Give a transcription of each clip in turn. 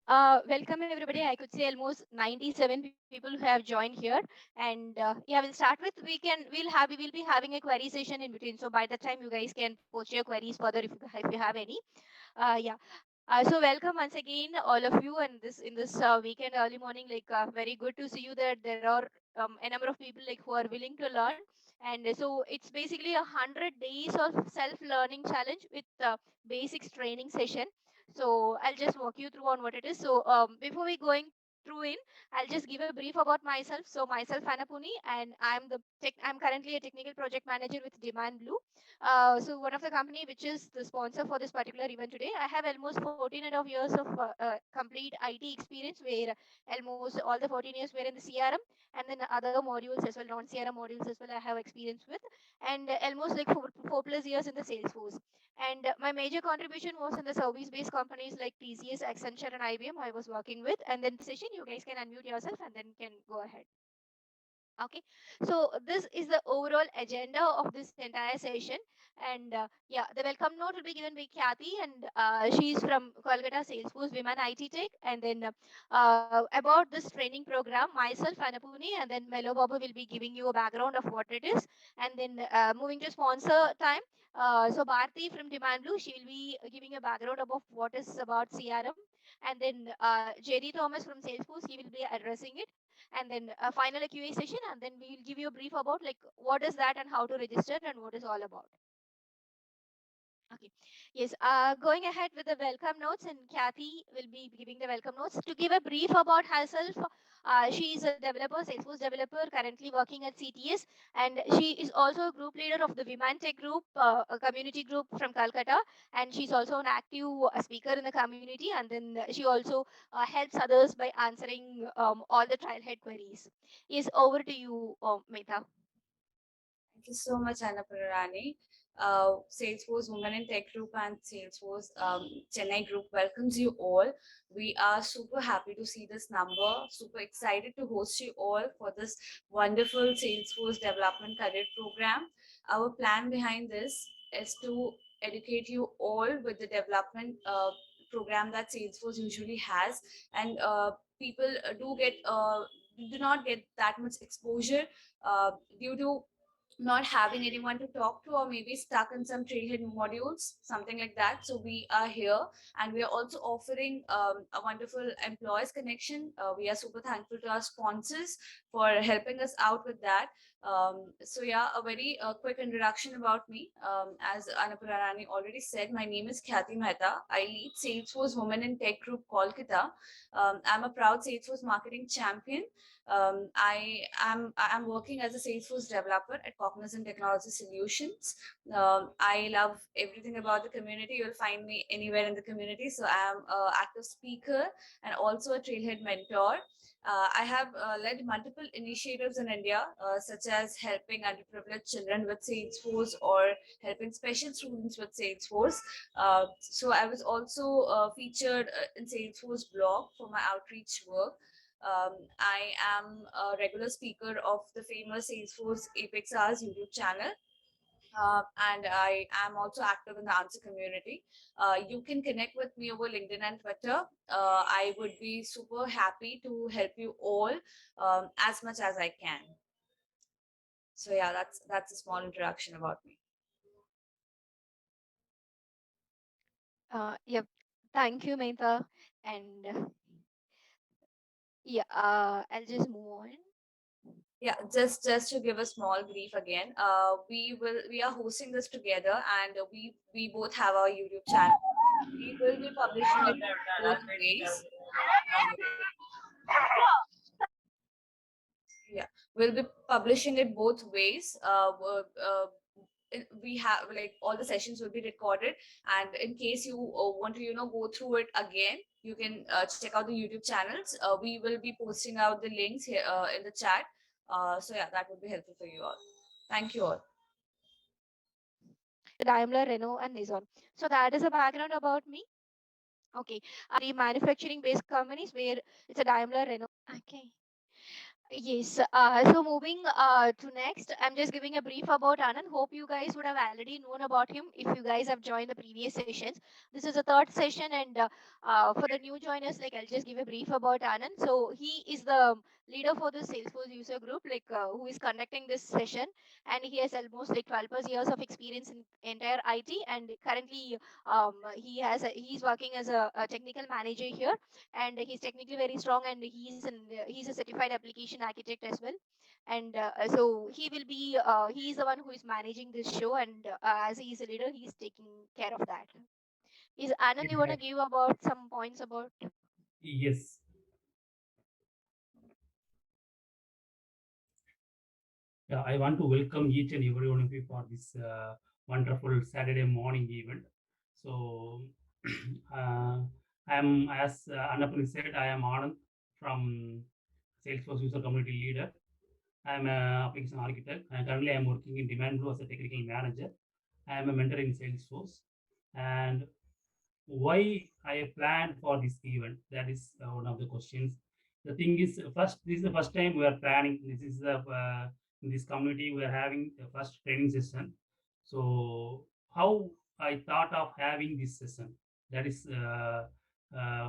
Welcome everybody. I could say almost 97 people who have joined here, and yeah, we'll start with we will be having a query session in between. So by the time you guys can post your queries further if you have any. Yeah. So welcome once again, all of you, and this in this weekend early morning. Very good to see you that there are a number of people like who are willing to learn, and so it's basically 100 days of self-learning challenge with basics training session. So I'll just walk you through on what it is. So before we going through in, I'll just give a brief about myself. So myself, Anapuni, and I'm currently a technical project manager with Demand Blue. So one of the company which is the sponsor for this particular event today, I have almost 14.5 years of complete IT experience, where almost all the 14 years were in the CRM, and then other modules as well, non-CRM modules as well. I have experience with, and almost like four plus years in the Salesforce. And my major contribution was in the service-based companies like TCS, Accenture, and IBM. I was working with, and then session you guys can unmute yourself and then can go ahead. Okay, so this is the overall agenda of this entire session, and yeah, the welcome note will be given by Kathy, and she's from Kolkata Salesforce Women IT Tech, and then about this training program, myself Anapuni, and then Melo Babu will be giving you a background of what it is, and then moving to sponsor time. So Bharti from Demand Blue, she will be giving a background about what is about CRM, and then JD Thomas from Salesforce, he will be addressing it, and then a final QA session, and then we will give you a brief about like what is that and how to register and what is all about. Okay. Yes. Going ahead with the welcome notes, and Kathy will be giving the welcome notes. To give a brief about herself, she is a developer, Salesforce developer, currently working at CTS, and she is also a group leader of the Women Tech Group, a community group from Calcutta, and she's also an active speaker in the community, and then she also helps others by answering all the trailhead queries. Yes, over to you, Mehta. Thank you so much, Anna Purarani. Salesforce Women in Tech Group and Salesforce Chennai Group welcomes you all. We are super happy to see this number, super excited to host you all for this wonderful Salesforce Development Career Program. Our plan behind this is to educate you all with the development program that Salesforce usually has, and people do not get that much exposure due to not having anyone to talk to, or maybe stuck in some trailhead modules, something like that. So we are here, and we are also offering a wonderful employees connection. We are super thankful to our sponsors for helping us out with that. So yeah, a very quick introduction about me. As Anapurarani already said, my name is Khyati Mehta. I lead Salesforce Women in Tech Group Kolkata. I'm a proud Salesforce marketing champion. I'm working as a Salesforce developer at Cognizant Technology Solutions. I love everything about the community. You'll find me anywhere in the community. So I'm an active speaker and also a trailhead mentor. I have led multiple initiatives in India, such as helping underprivileged children with Salesforce or helping special students with Salesforce. So I was also featured in Salesforce blog for my outreach work. I am a regular speaker of the famous Salesforce Apex Hours YouTube channel. And I am also active in the answer community. You can connect with me over LinkedIn and Twitter. I would be super happy to help you all as much as I can. So yeah, that's a small introduction about me. Yep. Thank you, Mehta, and yeah, I'll just move on. Yeah, just to give a small brief again, we are hosting this together, and we both have our YouTube channel. We will be publishing it both ways. Uh, yeah, we'll be publishing it both ways. We have like all the sessions will be recorded, and in case you want to go through it again, you can check out the YouTube channels. We will be posting out the links here in the chat. So yeah, that would be helpful for you all. Thank you all. Daimler, Renault, and Nissan. So that is a background about me. Okay, the manufacturing based companies where it's a Daimler, Renault. Okay. Yes, so moving to next, I'm just giving a brief about Anand. Hope you guys would have already known about him if you guys have joined the previous sessions. This is the third session, and for the new joiners, like I'll just give a brief about Anand. So he is the leader for the Salesforce User Group, like who is conducting this session, and he has almost like 12 plus years of experience in entire IT, and currently he's working as a technical manager here, and he's technically very strong, and he's a certified application architect as well. And so he is the one who is managing this show, and as he is a leader, he's taking care of that. Is Anand, you want to give about some points about? Yes. Yeah, I want to welcome each and every one of you for this wonderful Saturday morning event. So, uh, I am, as Annapurni said, I am Anand from Salesforce User Community Leader. I am an application architect, and currently I am working in Demand Blue as a technical manager. I am a mentor in Salesforce, and why I planned for this event. That is one of the questions. The thing is, first, this is the first time we are planning. This is the in this community we are having the first training session. So how I thought of having this session. That is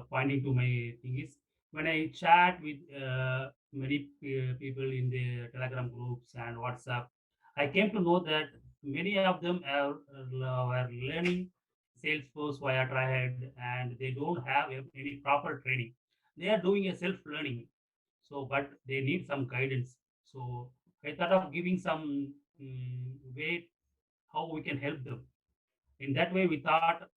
pointing to my thing is when I chat with many people in the Telegram groups and WhatsApp, I came to know that many of them are learning Salesforce via Trihead, and they don't have any proper training. They are doing a self learning, so but they need some guidance. So I thought of giving some way how we can help them. In that way, we thought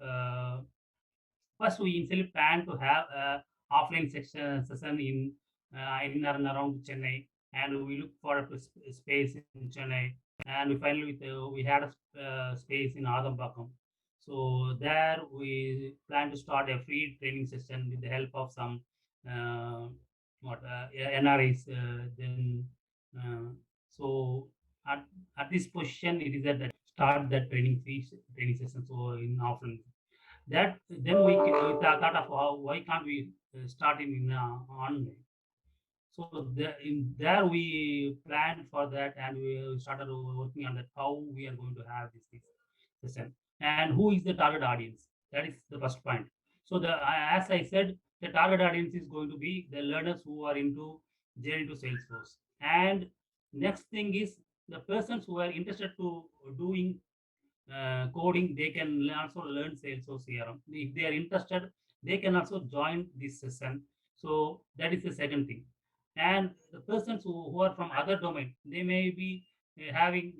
first we initially planned to have a offline session in and around Chennai, and we looked for a space in Chennai, and we finally we had a space in Adambakam. So there we plan to start a free training session with the help of some uh, NRIs. Then uh, so at, at this position, it is that start that training session. So in offline that then we thought of why can't we start in online. So in there we planned for that, and we started working on that how we are going to have this session and who is the target audience. That is the first point. So as I said, the target audience is going to be the learners who are into journey to Salesforce. And next thing is the persons who are interested to doing coding, they can also learn Salesforce CRM. If they are interested, they can also join this session. So that is the second thing. And the persons who are from other domain, they may be having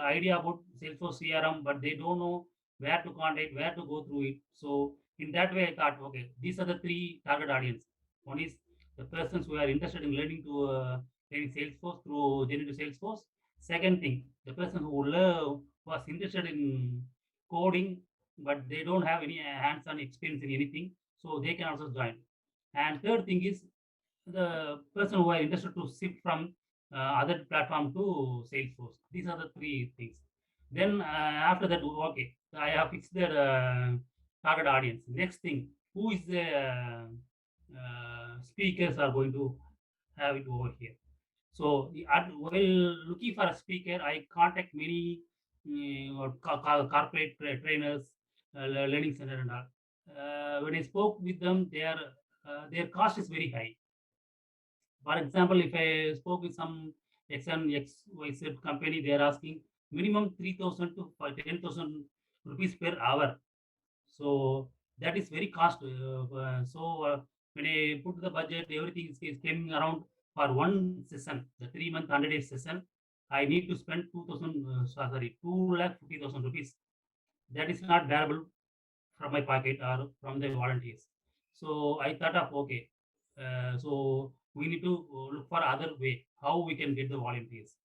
idea about Salesforce CRM, but they don't know where to contact, where to go through it. So in that way, I thought, okay, these are the three target audience. One is the persons who are interested in learning to learning Salesforce through Journey to Salesforce. Second thing, the person was interested in coding, but they don't have any hands-on experience in anything, so they can also join. And third thing is the person who are interested to shift from other platform to Salesforce. These are the three things. Then after that, okay, I have fixed the target audience. Next thing, who is the speakers are going to have it over here. So while looking for a speaker, I contact many corporate trainers, learning center and all. When I spoke with them, their cost is very high. For example, if I spoke with some XYZ company, they are asking minimum 3,000 to 10,000 rupees per hour. So that is very cost. When I put the budget, everything is coming around for one session, the 3 month 100 days session. I need to spend 2,000, sorry, 2,50,000 rupees. That is not bearable from my pocket or from the volunteers. So I thought of okay, so we need to look for other way how we can get the volunteers.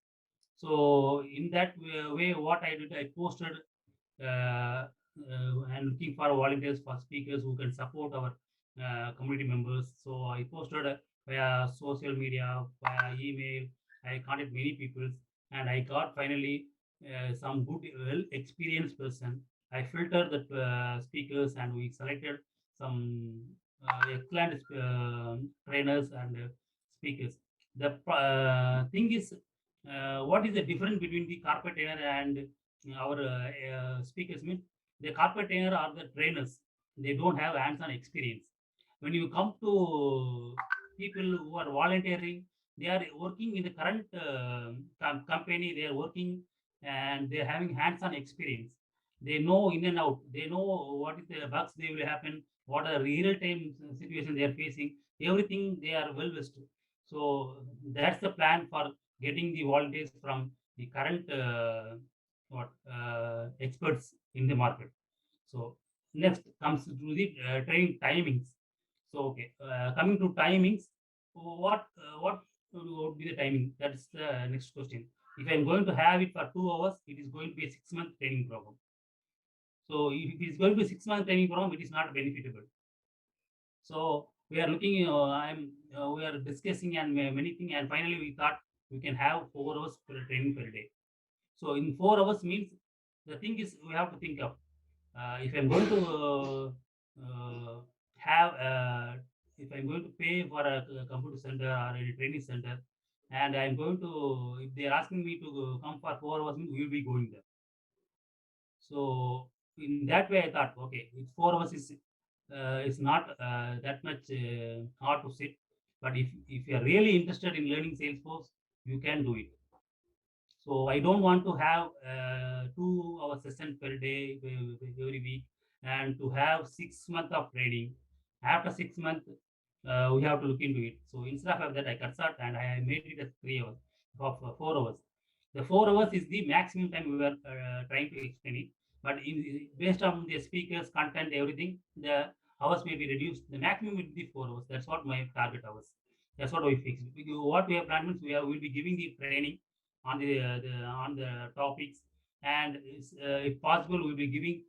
So in that way, what I did, I posted and looking for volunteers for speakers who can support our community members. So I posted via social media, via email. I contacted many people, and I got finally some good, well experienced person. I filtered the speakers, and we selected some excellent trainers and speakers. The thing is, what is the difference between the carpet trainer and our speakers? Mean the carpet trainer are the trainers. They don't have hands-on experience. When you come to people who are volunteering, they are working in the current company. They are working and they are having hands-on experience. They know in and out. They know what is the bugs they will happen, what are real-time situation they are facing. Everything they are well versed. So that's the plan for getting the volunteers from the current experts in the market. So next comes to the training timings. So okay, coming to timings, what would be the timing? That's the next question. If I'm going to have it for 2 hours, it is going to be a 6 month training program. So if it is going to be 6 month training program, it is not benefitable. So we are looking, we are discussing and many things, and finally we thought we can have 4 hours per training per day. So in 4 hours means the thing is we have to think of if I'm going to have if I'm going to pay for a computer center or a training center, and I'm going to if they're asking me to come for 4 hours, means we will be going there. So in that way, I thought, okay, it's 4 hours is not that much hard to sit. But if you are really interested in learning Salesforce, you can do it. So I don't want to have 2 hour session per day every week, and to have 6 months of training. After 6 months, we have to look into it. So instead of that, I cut short and I made it as 3 hours of 4 hours. The 4 hours is the maximum time we were trying to explain it. But based on the speakers, content, everything, the hours may be reduced. The maximum will be 4 hours. That's what my target hours. That's what we fixed. What we have planned means we will be giving the training on the topics, and if possible we'll be giving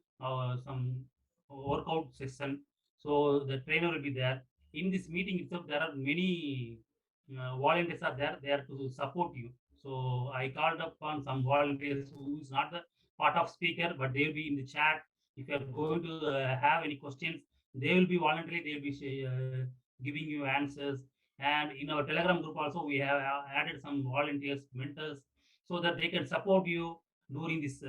some workout session, so the trainer will be there. In this meeting itself there are many volunteers are there. They are to support you. So I called upon some volunteers who is not the part of speaker, but they will be in the chat. If you are going to have any questions, they will be voluntarily, they will be giving you answers. And in our telegram group also we have added some volunteers, mentors, so that they can support you during this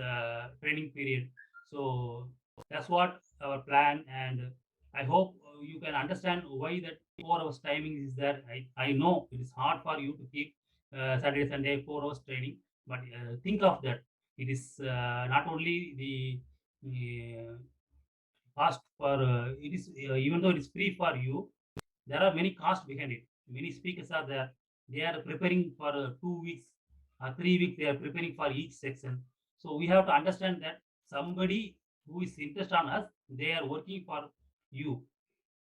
training period. So that's what our plan, and I hope you can understand why that 4 hours timing is there. I know it is hard for you to keep Saturday, Sunday 4 hours training, but think of that. It is not only the cost for it is even though it is free for you, there are many costs behind it. Many speakers are there. They are preparing for 2 weeks or 3 weeks. They are preparing for each section. So we have to understand that somebody who is interested on us, they are working for you.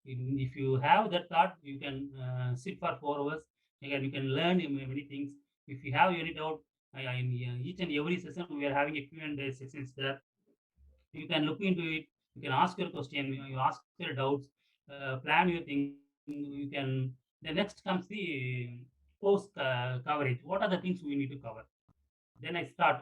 If you have that thought, you can sit for 4 hours. You can learn many things. If you have any doubt, in each and every session we are having a Q&A sessions there. You can look into it. You can ask your question. You ask your doubts. Plan your thing. You can. The next comes the post coverage. What are the things we need to cover? Then I start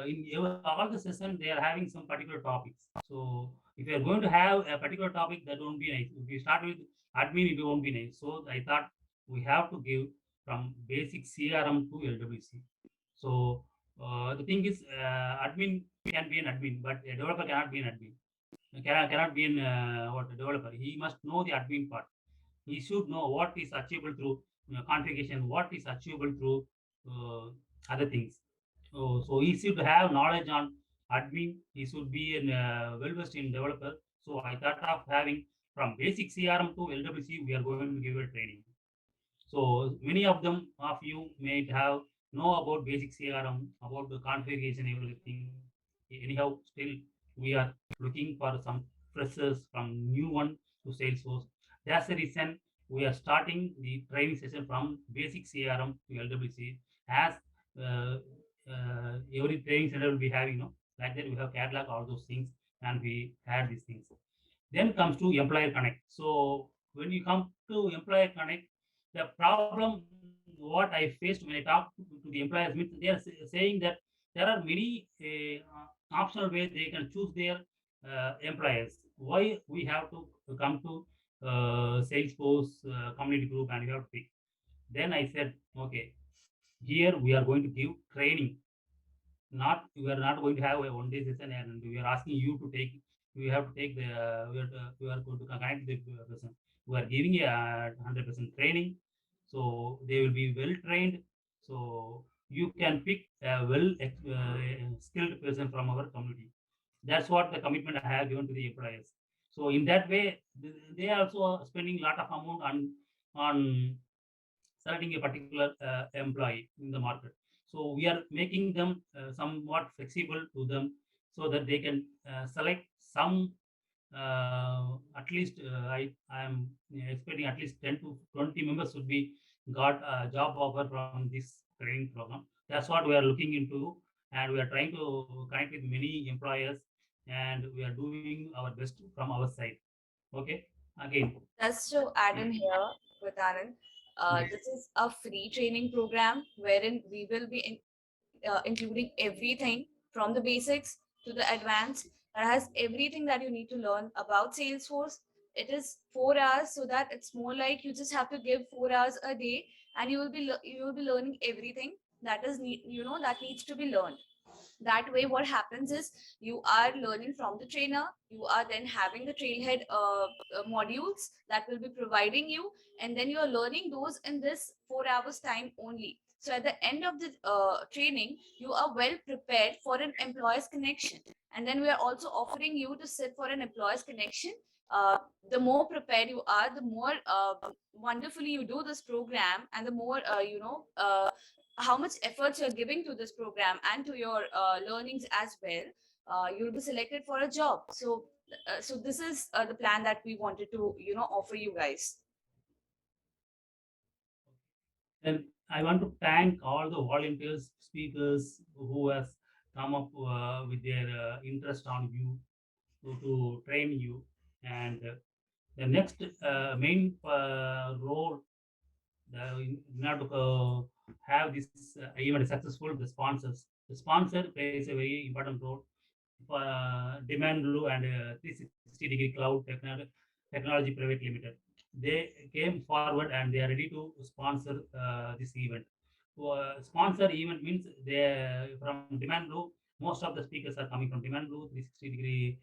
in all the session. They are having some particular topics. So if you are going to have a particular topic, that won't be nice. If you start with admin, it won't be nice. So I thought we have to give from basic CRM to LWC. So the thing is, admin can be an admin, but a developer cannot be an admin. Cannot be an what a developer. He must know the admin part. He should know what is achievable through configuration, what is achievable through uh, other things. So he should have knowledge on admin. He should be an well versed in developer. So I thought of having from basic CRM to LWC, we are going to give a training. So many of them of you may have know about basic CRM, about the configuration, everything. Anyhow, still we are looking for some freshers from new one to Salesforce. That's the reason we are starting the training session from basic CRM to LWC. As every training center will be having, like that we have catalog all those things, and we had these things. Then comes to Employer Connect. So when you come to Employer Connect, the problem what I faced when I talked to the employers, means they are saying that there are many optional ways they can choose their employers. Why we have to come to Salesforce community group and we have to pick? Then I said, okay, here we are going to give training. Not we are not going to have a 1 day session, and we are asking you to take. We have to take the. We are going to connect the person. We are giving a 100% training, so they will be well trained. So you can pick a skilled person from our community. That's what the commitment I have given to the employers. So in that way, they are also spending a lot of amount on selecting a particular employee in the market. So we are making them somewhat flexible to them so that they can select some at least I am expecting at least 10 to 20 members should be got a job offer from this training program. That's what we are looking into, and we are trying to connect with many employers, and we are doing our best from our side. Okay, again. Just to add in here with Anand, Yes. this is a free training program wherein we will be including everything from the basics to the advanced, that has everything that you need to learn about Salesforce. It is 4 hours, so that it's more like you just have to give 4 hours a day, and you will be learning everything that is that needs to be learned. That way what happens is you are learning from the trainer, you are then having the trailhead modules that will be providing you, and then you are learning those in this 4 hours time only. So at the end of the training, you are well prepared for an employer's connection. And then we are also offering you to sit for an employer's connection. uh, the more prepared you are, the more wonderfully you do this program, and the more how much effort you're giving to this program and to your learnings as well, you'll be selected for a job. So this is the plan that we wanted to offer you guys. Then I want to thank all the volunteers, speakers who has come up with their interest on you to train you. And the next main role in order to have this event successful, the sponsors. The sponsor plays a very important role. Demand Blue and 360-degree Cloud Technology Private Limited. They came forward and they are ready to sponsor this event. Sponsor event means they from Demand Blue. Most of the speakers are coming from Demand Blue, 360-degree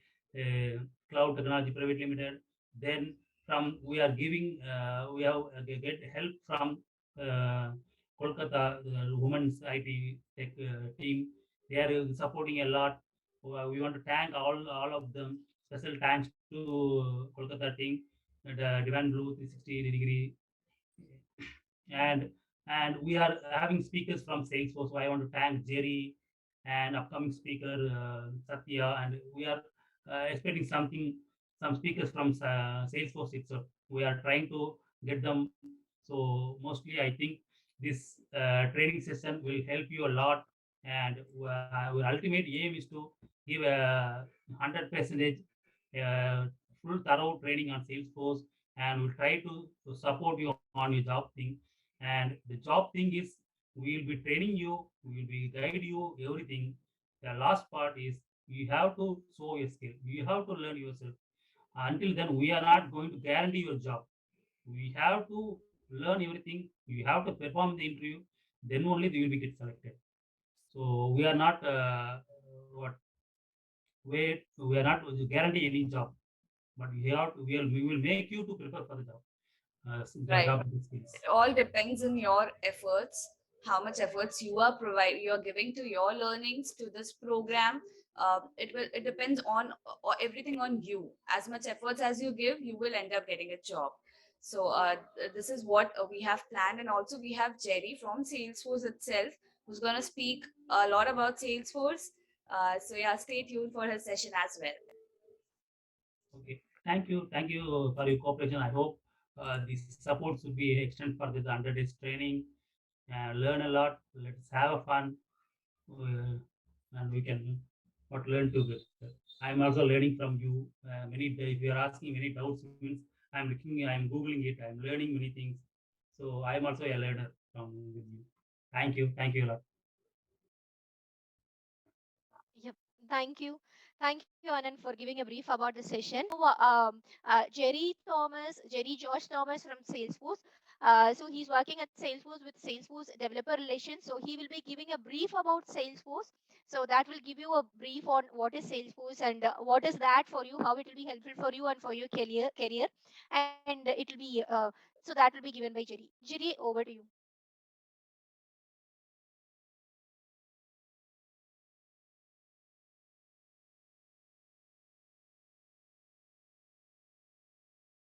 Cloud Technology Private Limited. Then from we are giving we have get help from uh, Kolkata Women's IT Tech team. They are supporting a lot. We want to thank all of them. Special thanks to Kolkata team, the Divan Blue 360-degree, and we are having speakers from Salesforce. So I want to thank Jerry and upcoming speaker Satya, and we are expecting some speakers from Salesforce itself. We are trying to get them. So mostly, I think this training session will help you a lot, and our ultimate aim is to give a 100% full thorough training on Salesforce, and we'll try to support you on your job thing. And the job thing is we will be training you, we will be guide you everything. The last part is you have to show your skill. You have to learn yourself. Until then, we are not going to guarantee your job. We have to learn everything. You have to perform the interview. Then only you will be get selected. So we are not what wait. We are not guarantee any job, but we will make you to prepare for the job. The Right. job skills. It all depends on your efforts, how much efforts you're giving to your learnings to this program. It depends on everything on you. As much efforts as you give, you will end up getting a job. So this is what we have planned, and also we have Jerry from Salesforce itself, who's going to speak a lot about Salesforce. So yeah, stay tuned for his session as well. Okay. Thank you for your cooperation. I hope this support should be extended for this 100 days training. Learn a lot. Let's have a fun, uh, and we can what learn together. I'm also learning from you. If you are asking many doubts, means I'm googling it. I'm learning many things. So I'm also a learner from with you. Thank you a lot. Yep. Thank you. Thank you, Anand, for giving a brief about the session. Jerry Josh Thomas from Salesforce. So he's working at Salesforce with Salesforce developer relations. So he will be giving a brief about Salesforce. So that will give you a brief on what is Salesforce and what is that for you, how it will be helpful for you and for your career. And it will be so that will be given by Jerry. Jerry, over to you.